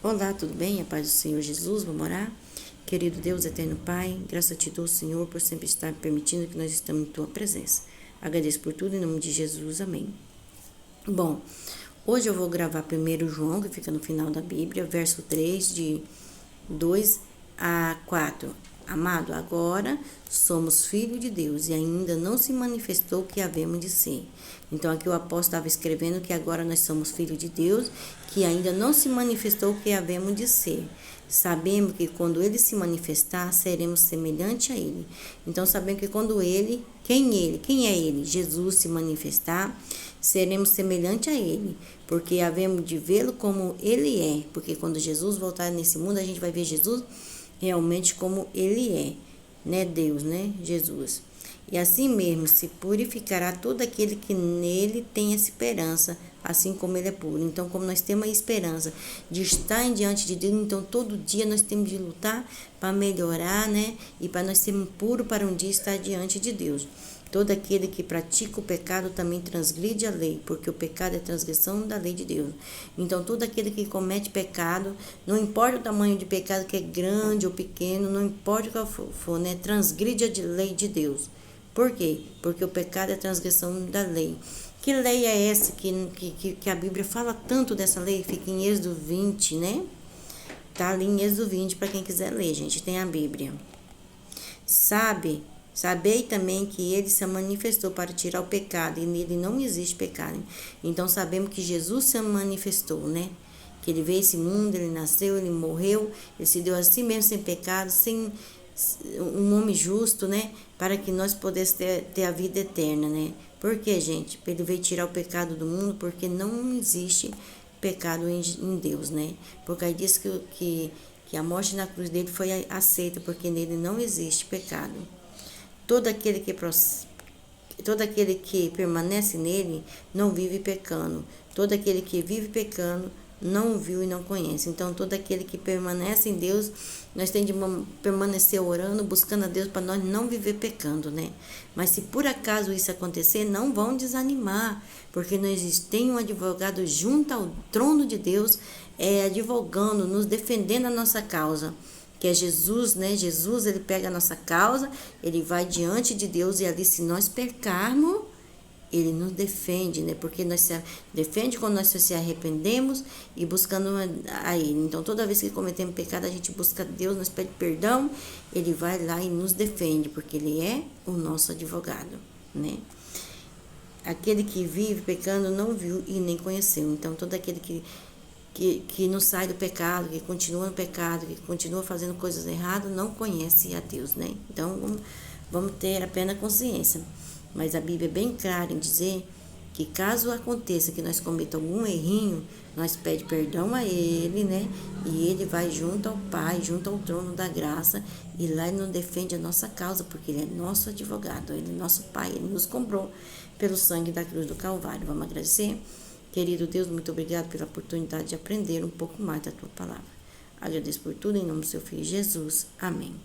Olá, tudo bem? A paz do Senhor Jesus, vamos orar? Querido Deus, eterno Pai, graças a Ti dou, Senhor, por sempre estar permitindo que nós estamos em Tua presença. Agradeço por tudo, em nome de Jesus, amém. Bom, hoje eu vou gravar primeiro João, que fica no final da Bíblia, verso 3, de 2 a 4. Amado, agora somos filhos de Deus e ainda não se manifestou o que havemos de ser. Então aqui o apóstolo estava escrevendo que agora nós somos filhos de Deus, que ainda não se manifestou o que havemos de ser. Sabemos que quando ele se manifestar, seremos semelhante a ele. Então sabemos que quando quem é ele? Jesus se manifestar, seremos semelhante a ele, porque havemos de vê-lo como ele é, porque quando Jesus voltar nesse mundo, a gente vai ver Jesus realmente como ele é, né, Deus, né, Jesus. E assim mesmo se purificará todo aquele que nele tem esperança, assim como ele é puro. Então, como nós temos a esperança de estar diante de Deus, então todo dia nós temos de lutar para melhorar, né, e para nós sermos puros para um dia estar diante de Deus. Todo aquele que pratica o pecado também transgride a lei, porque o pecado é transgressão da lei de Deus. Então, todo aquele que comete pecado, não importa o tamanho de pecado, que é grande ou pequeno, não importa qual for, né? Transgride a lei de Deus. Por quê? Porque o pecado é transgressão da lei. Que lei é essa que a Bíblia fala tanto dessa lei? Fica em Êxodo 20, né? Tá ali em Êxodo 20 para quem quiser ler, gente. Tem a Bíblia. Sabei também que ele se manifestou para tirar o pecado, e nele não existe pecado. Então sabemos que Jesus se manifestou, né? Que ele veio a esse mundo, ele nasceu, ele morreu, ele se deu a si mesmo sem pecado, sem um homem justo, né? Para que nós pudéssemos ter a vida eterna, né? Por quê, gente? Ele veio tirar o pecado do mundo, porque não existe pecado em Deus, né? Por causa disso que a morte na cruz dele foi aceita, porque nele não existe pecado. Todo aquele que permanece nele não vive pecando. Todo aquele que vive pecando não viu e não conhece. Então, todo aquele que permanece em Deus, nós temos de permanecer orando, buscando a Deus para nós não viver pecando, né? Mas se por acaso isso acontecer, não vão desanimar, porque nós temos um advogado junto ao trono de Deus, advogando, nos defendendo a nossa causa, que é Jesus, né? Jesus, ele pega a nossa causa, ele vai diante de Deus e ali, se nós pecarmos, ele nos defende, né? Porque nós se defende quando nós se arrependemos e buscando a ele. Então, toda vez que cometemos pecado, a gente busca Deus, nós pede perdão, ele vai lá e nos defende, porque ele é o nosso advogado, né? Aquele que vive pecando não viu e nem conheceu. Então, todo aquele que não sai do pecado, que continua no pecado, que continua fazendo coisas erradas, não conhece a Deus, né? Então, vamos ter a plena consciência. Mas a Bíblia é bem clara em dizer que caso aconteça que nós cometamos algum errinho, nós pede perdão a Ele, né? E Ele vai junto ao Pai, junto ao trono da graça, e lá Ele nos defende a nossa causa, porque Ele é nosso advogado, Ele é nosso Pai, Ele nos comprou pelo sangue da cruz do Calvário. Vamos agradecer? Querido Deus, muito obrigado pela oportunidade de aprender um pouco mais da Tua palavra. Agradeço por tudo, em nome do Seu Filho Jesus. Amém.